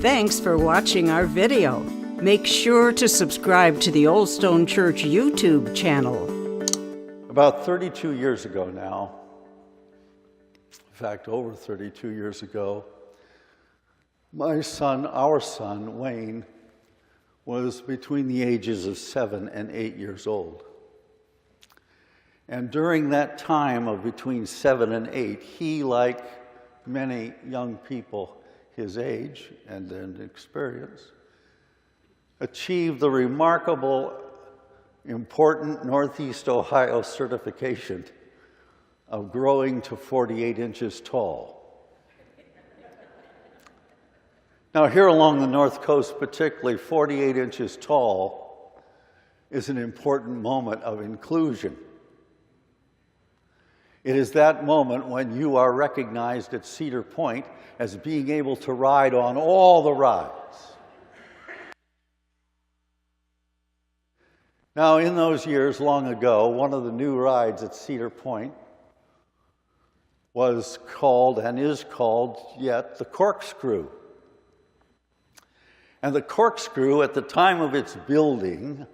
Thanks for watching our video. Make sure to subscribe to the Old Stone Church YouTube channel. About 32 years ago now, in fact, over 32 years ago, our son, Wayne, was between the ages of 7 and 8 years old. And during that time of between 7 and 8, he, like many young people his age and experience, achieved the remarkable, important Northeast Ohio certification of growing to 48 inches tall. Now, here along the North Coast particularly, 48 inches tall is an important moment of inclusion. It is that moment when you are recognized at Cedar Point as being able to ride on all the rides. Now, in those years long ago, one of the new rides at Cedar Point was called, and is called yet, the corkscrew. And the corkscrew, at the time of its building,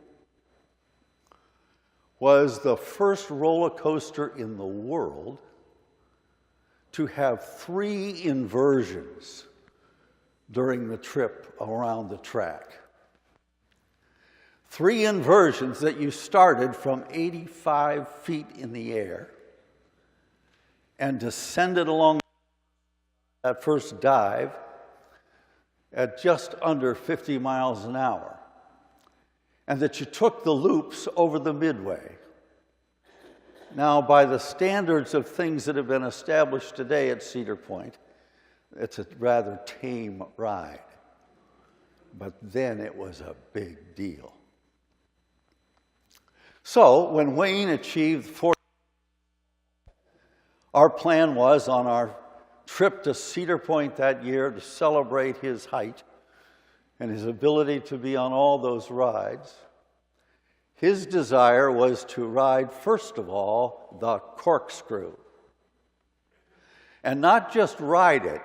was the first roller coaster in the world to have 3 inversions during the trip around the track. 3 inversions that you started from 85 feet in the air and descended along that first dive at just under 50 miles an hour, and that you took the loops over the midway. Now, by the standards of things that have been established today at Cedar Point, it's a rather tame ride. But then it was a big deal. So, when Wayne achieved 40, our plan was on our trip to Cedar Point that year to celebrate his height and his ability to be on all those rides. His desire was to ride, first of all, the corkscrew. And not just ride it,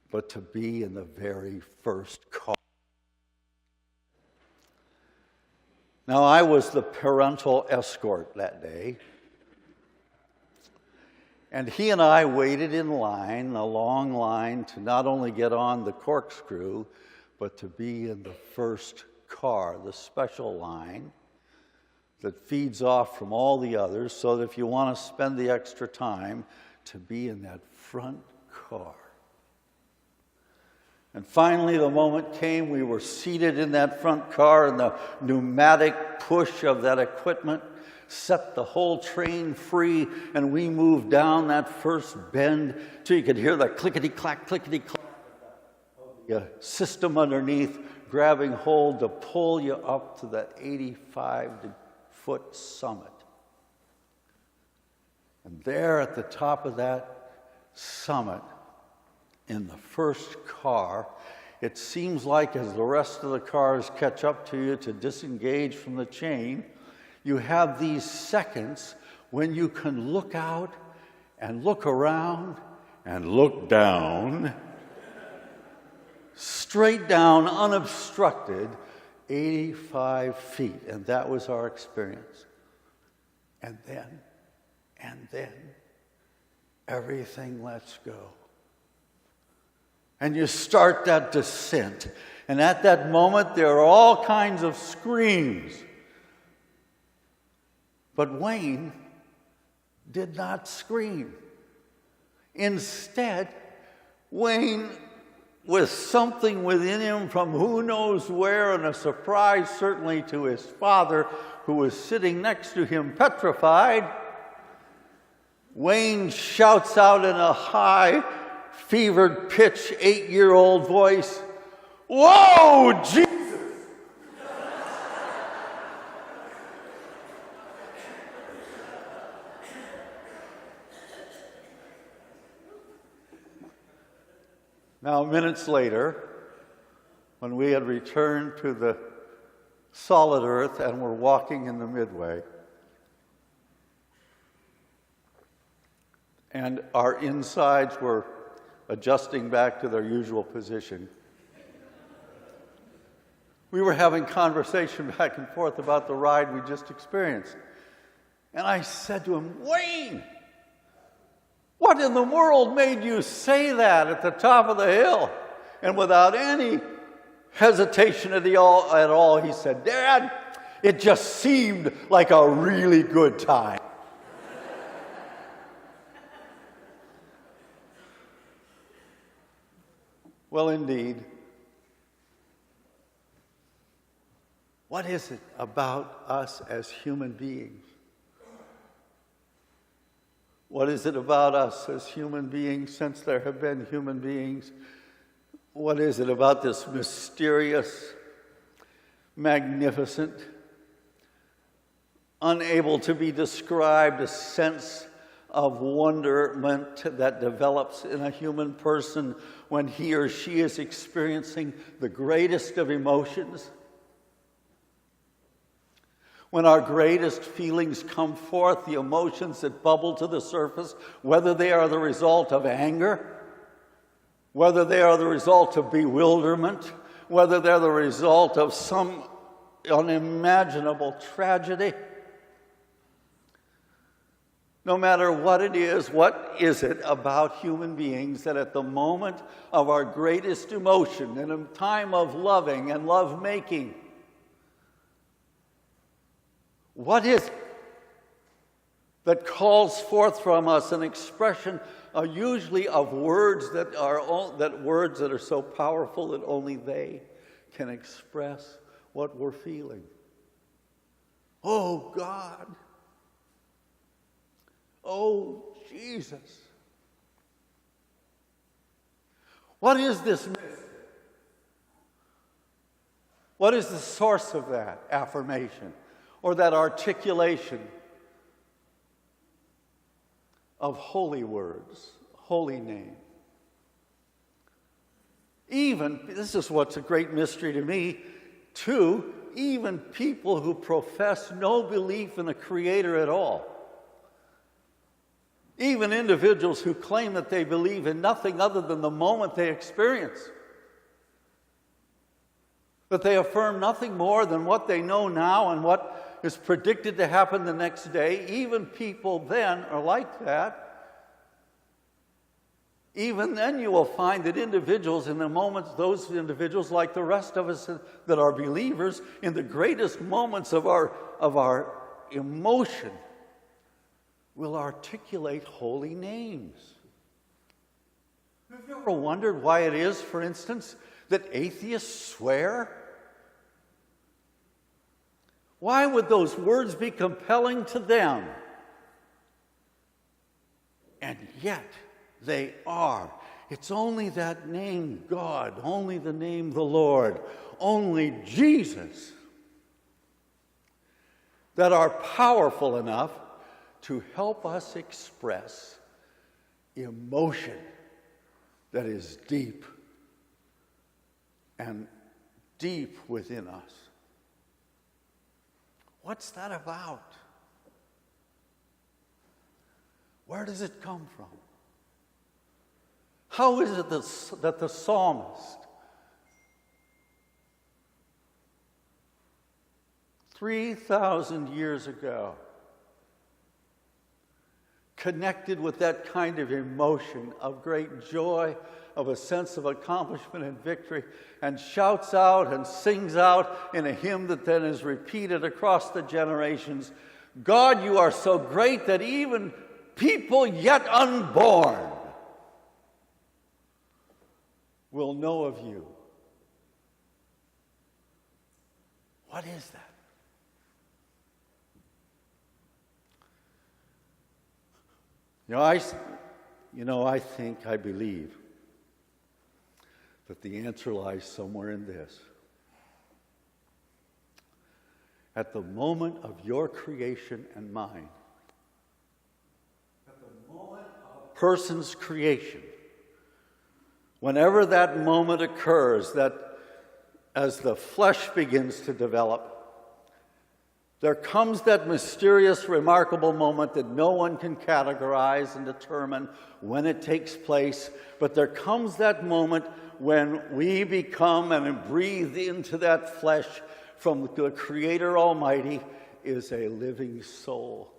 but to be in the very first car. Now, I was the parental escort that day. And he and I waited in line, a long line, to not only get on the corkscrew, but to be in the first car, the special line that feeds off from all the others, so that if you want to spend the extra time, to be in that front car. And finally, the moment came, we were seated in that front car, and the pneumatic push of that equipment set the whole train free, and we moved down that first bend till you could hear the clickety-clack of the system underneath grabbing hold to pull you up to that 85-foot summit. And there at the top of that summit, in the first car, it seems like as the rest of the cars catch up to you to disengage from the chain, you have these seconds when you can look out and look around and look down, straight down, unobstructed, 85 feet. And that was our experience. And then, everything lets go. And you start that descent. And at that moment, there are all kinds of screams. But Wayne did not scream. Instead, Wayne, with something within him from who knows where, and a surprise certainly to his father, who was sitting next to him petrified, Wayne shouts out in a high, fevered pitch, 8-year-old voice, "Whoa, Jesus!" Now, minutes later, when we had returned to the solid earth and were walking in the midway, and our insides were adjusting back to their usual position. We were having conversation back and forth about the ride we just experienced. And I said to him, "Wayne, what in the world made you say that at the top of the hill?" And without any hesitation at all, he said, "Dad, it just seemed like a really good time." Well, indeed. What is it about us as human beings? What is it about us as human beings since there have been human beings? What is it about this mysterious, magnificent, unable to be described, a sense of wonderment that develops in a human person when he or she is experiencing the greatest of emotions? When our greatest feelings come forth, the emotions that bubble to the surface, whether they are the result of anger, whether they are the result of bewilderment, whether they're the result of some unimaginable tragedy, no matter what it is, what is it about human beings that at the moment of our greatest emotion, in a time of loving and love-making, what is it that calls forth from us an expression usually of words that are so powerful that only they can express what we're feeling? Oh God! Oh Jesus! What is this mystery? What is the source of that affirmation or that articulation of holy words, holy name? Even, this is what's a great mystery to me, too, even people who profess no belief in a creator at all, even individuals who claim that they believe in nothing other than the moment they experience, that they affirm nothing more than what they know now and what is predicted to happen the next day, even people then are like that. Even then you will find that individuals in the moments, those individuals like the rest of us that are believers, in the greatest moments of our emotion, will articulate holy names. Have you ever wondered why it is, for instance, that atheists swear? Why would those words be compelling to them? And yet they are. It's only that name, God, only the name, the Lord, only Jesus, that are powerful enough to help us express emotion that is deep and deep within us. What's that about? Where does it come from? How is it that the psalmist, 3,000 years ago, connected with that kind of emotion of great joy, of a sense of accomplishment and victory, and shouts out and sings out in a hymn that then is repeated across the generations, God, you are so great that even people yet unborn will know of you. What is that? I believe that the answer lies somewhere in this. At the moment of your creation and mine, at the moment of a person's creation, whenever that moment occurs, that as the flesh begins to develop, There comes that mysterious, remarkable moment that no one can categorize and determine when it takes place, but there comes that moment when we become and breathe into that flesh from the Creator Almighty is a living soul.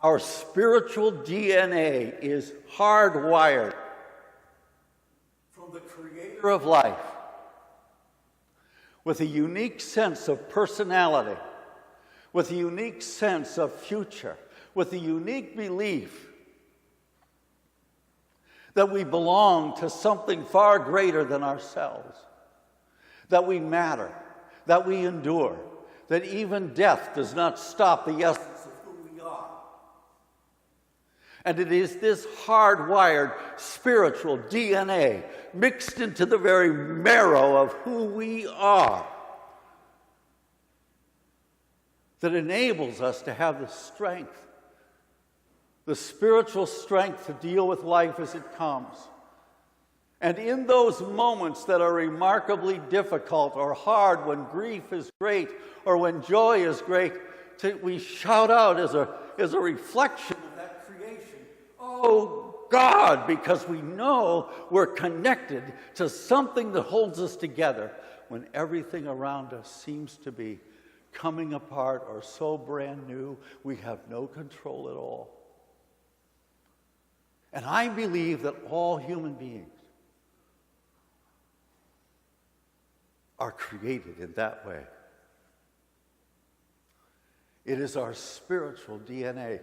Our spiritual DNA is hardwired from the Creator of life, with a unique sense of personality, with a unique sense of future, with a unique belief that we belong to something far greater than ourselves, that we matter, that we endure, that even death does not stop the essence of who we are. And it is this hardwired spiritual DNA mixed into the very marrow of who we are that enables us to have the strength, the spiritual strength to deal with life as it comes. And in those moments that are remarkably difficult or hard, when grief is great or when joy is great, we shout out as a reflection of that creation, "Oh God," because we know we're connected to something that holds us together when everything around us seems to be coming apart or so brand new we have no control at all. And I believe that all human beings are created in that way. It is our spiritual DNA.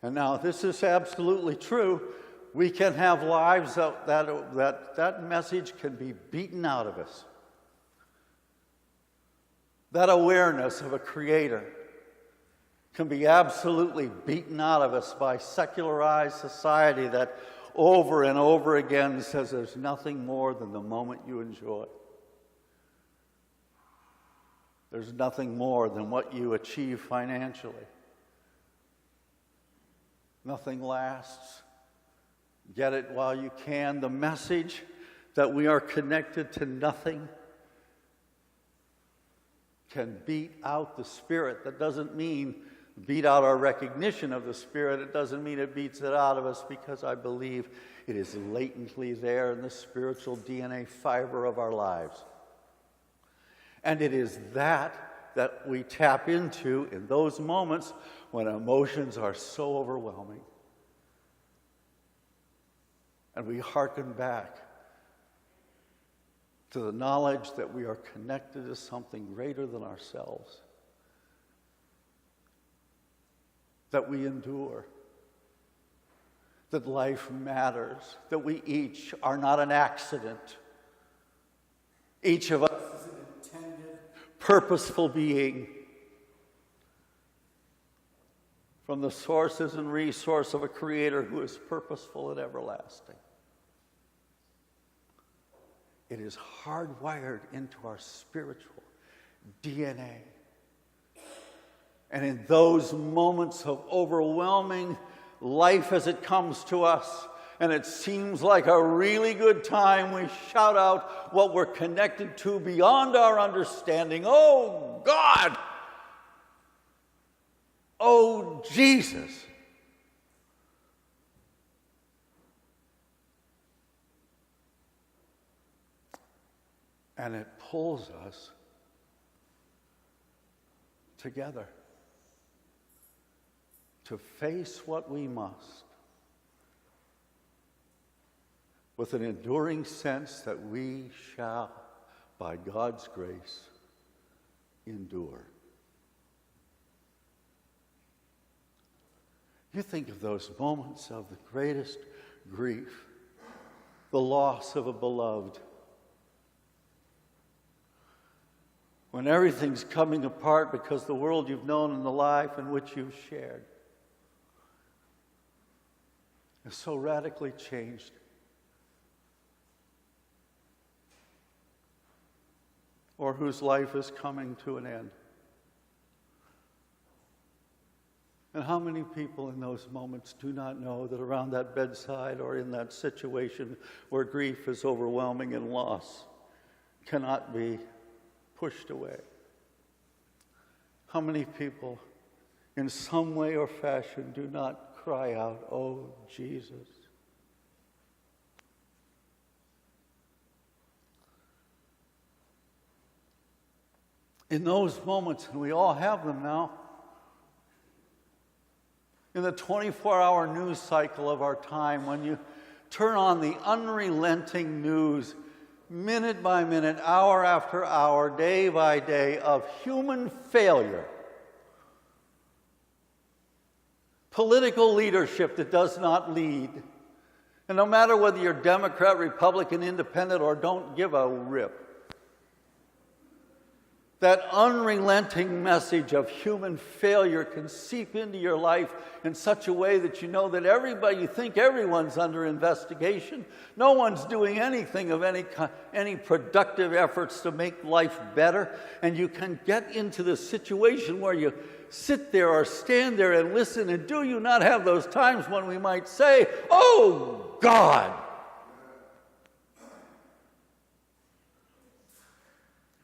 And now, this is absolutely true. We can have lives that message can be beaten out of us. That awareness of a Creator can be absolutely beaten out of us by secularized society that over and over again says there's nothing more than the moment you enjoy. There's nothing more than what you achieve financially. Nothing lasts. Get it while you can. The message that we are connected to nothing can beat out the Spirit. That doesn't mean beat out our recognition of the Spirit. It doesn't mean it beats it out of us, because I believe it is latently there in the spiritual DNA fiber of our lives. And it is that we tap into in those moments when emotions are so overwhelming. And we hearken back to the knowledge that we are connected to something greater than ourselves, that we endure, that life matters, that we each are not an accident. Each of us is an intended, purposeful being from the sources and resource of a Creator who is purposeful and everlasting. It is hardwired into our spiritual DNA. And in those moments of overwhelming life as it comes to us, and it seems like a really good time, we shout out what we're connected to beyond our understanding. "Oh God! Oh Jesus!" And it pulls us together to face what we must with an enduring sense that we shall, by God's grace, endure. You think of those moments of the greatest grief, the loss of a beloved, when everything's coming apart because the world you've known and the life in which you've shared is so radically changed. Or whose life is coming to an end. And how many people in those moments do not know that around that bedside or in that situation where grief is overwhelming and loss cannot be pushed away? How many people, in some way or fashion, do not cry out, "Oh, Jesus"? In those moments, and we all have them now, in the 24-hour news cycle of our time, when you turn on the unrelenting news, minute by minute, hour after hour, day by day, of human failure, political leadership that does not lead, and no matter whether you're Democrat, Republican, Independent, or don't give a rip, that unrelenting message of human failure can seep into your life in such a way that you know that you think everyone's under investigation. No one's doing anything of any productive efforts to make life better. And you can get into the situation where you sit there or stand there and listen. And do you not have those times when we might say, "Oh, God"?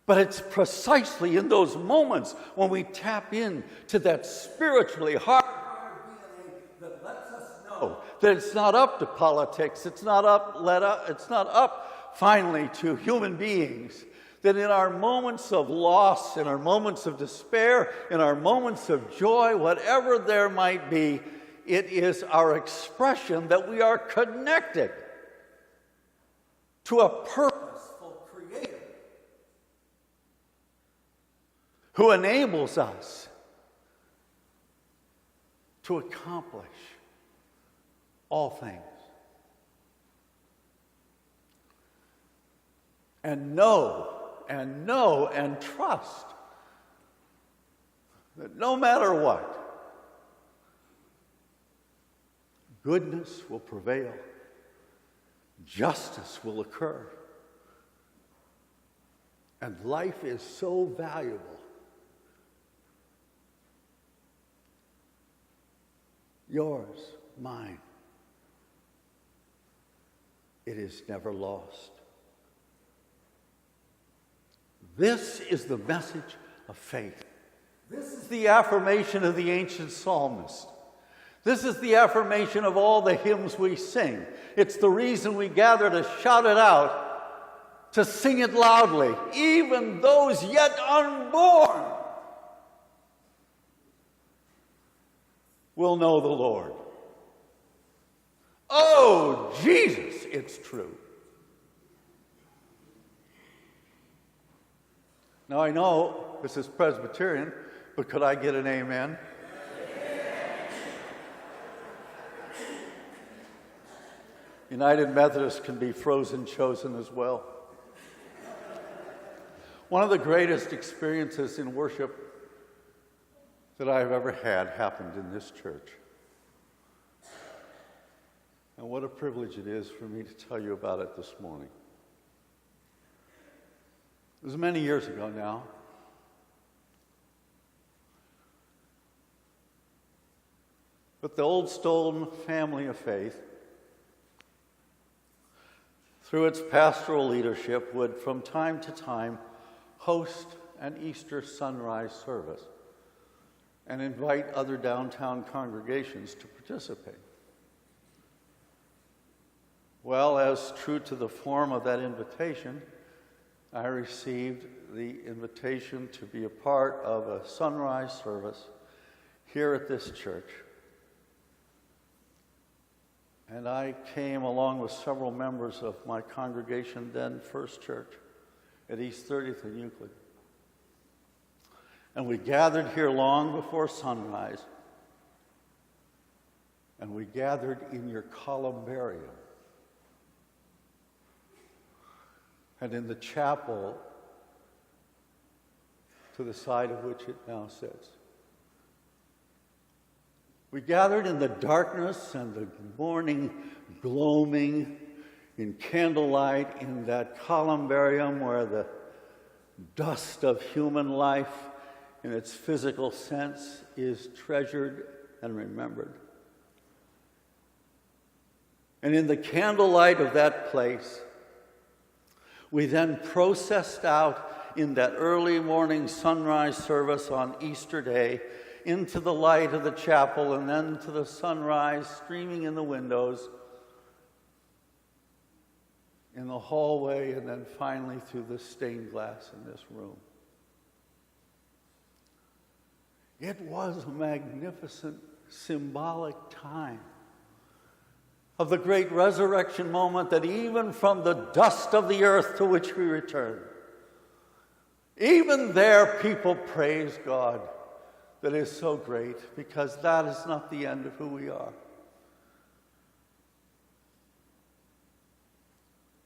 But it's precisely in those moments when we tap into that spiritually hard DNA that lets us know that it's not up to politics, it's not up finally to human beings. That in our moments of loss, in our moments of despair, in our moments of joy, whatever there might be, it is our expression that we are connected to a purposeful Creator who enables us to accomplish all things. And know and trust that no matter what, goodness will prevail, justice will occur, and life is so valuable. Yours, mine. It is never lost. This is the message of faith. This is the affirmation of the ancient psalmist. This is the affirmation of all the hymns we sing. It's the reason we gather to shout it out, to sing it loudly, even those yet unborn will know the Lord. Oh, Jesus, it's true. Now I know this is Presbyterian, but could I get an amen? United Methodists can be frozen chosen as well. One of the greatest experiences in worship that I've ever had happened in this church. And what a privilege it is for me to tell you about it this morning. It was many years ago now. But the Old Stone family of faith, through its pastoral leadership, would from time to time host an Easter sunrise service and invite other downtown congregations to participate. Well, as true to the form of that invitation, I received the invitation to be a part of a sunrise service here at this church. And I came along with several members of my congregation, then First Church, at East 30th and Euclid. And we gathered here long before sunrise. And we gathered in your columbarium. And in the chapel to the side of which it now sits. We gathered in the darkness and the morning gloaming in candlelight in that columbarium where the dust of human life in its physical sense is treasured and remembered. And in the candlelight of that place, we then processed out in that early morning sunrise service on Easter Day, into the light of the chapel, and then to the sunrise streaming in the windows, in the hallway, and then finally through the stained glass in this room. It was a magnificent, symbolic time of the great resurrection moment, that even from the dust of the earth to which we return, even there people praise God that is so great, because that is not the end of who we are.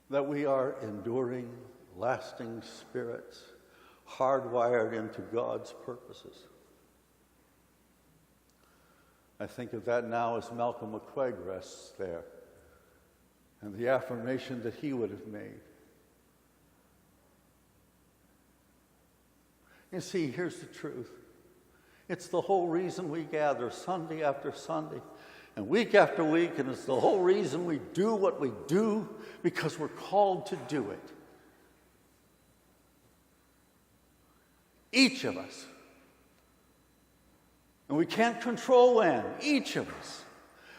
That we are enduring, lasting spirits, hardwired into God's purposes. I think of that now as Malcolm McQuaig rests there, and the affirmation that he would have made. You see, here's the truth. It's the whole reason we gather Sunday after Sunday and week after week, and it's the whole reason we do what we do, because we're called to do it. Each of us. And we can't control when. Each of us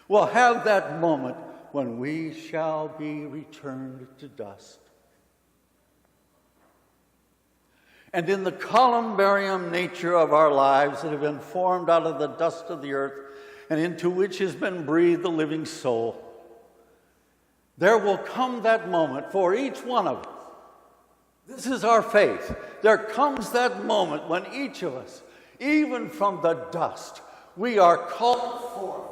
will have that moment when we shall be returned to dust. And in the columbarium nature of our lives that have been formed out of the dust of the earth and into which has been breathed the living soul, there will come that moment for each one of us. This is our faith. There comes that moment when each of us, even from the dust, we are called forth.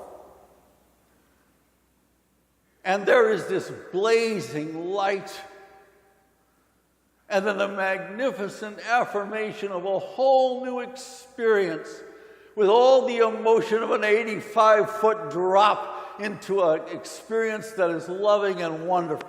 And there is this blazing light, and then a magnificent affirmation of a whole new experience, with all the emotion of an 85-foot drop into an experience that is loving and wonderful.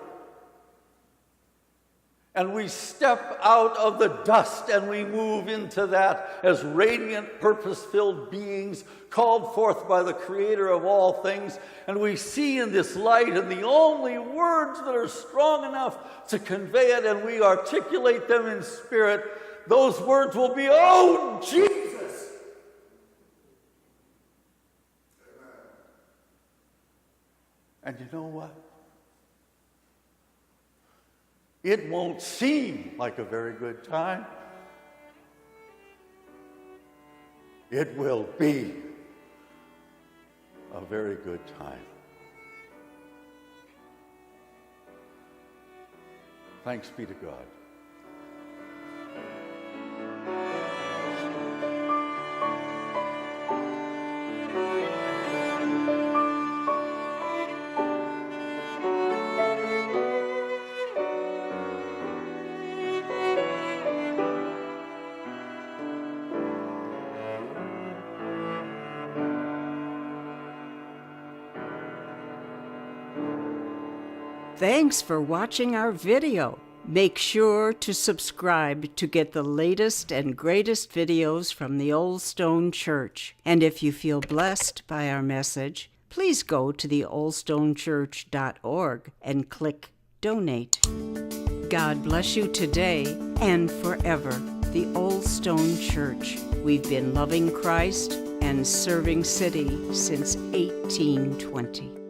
And we step out of the dust and we move into that as radiant, purpose-filled beings called forth by the Creator of all things. And we see in this light, and the only words that are strong enough to convey it, and we articulate them in spirit, those words will be, "Oh, Jesus!" And you know what? It won't seem like a very good time. It will be a very good time. Thanks be to God. Thanks for watching our video. Make sure to subscribe to get the latest and greatest videos from the Old Stone Church. And if you feel blessed by our message, please go to theoldstonechurch.org and click Donate. God bless you today and forever. The Old Stone Church. We've been loving Christ and serving City since 1820.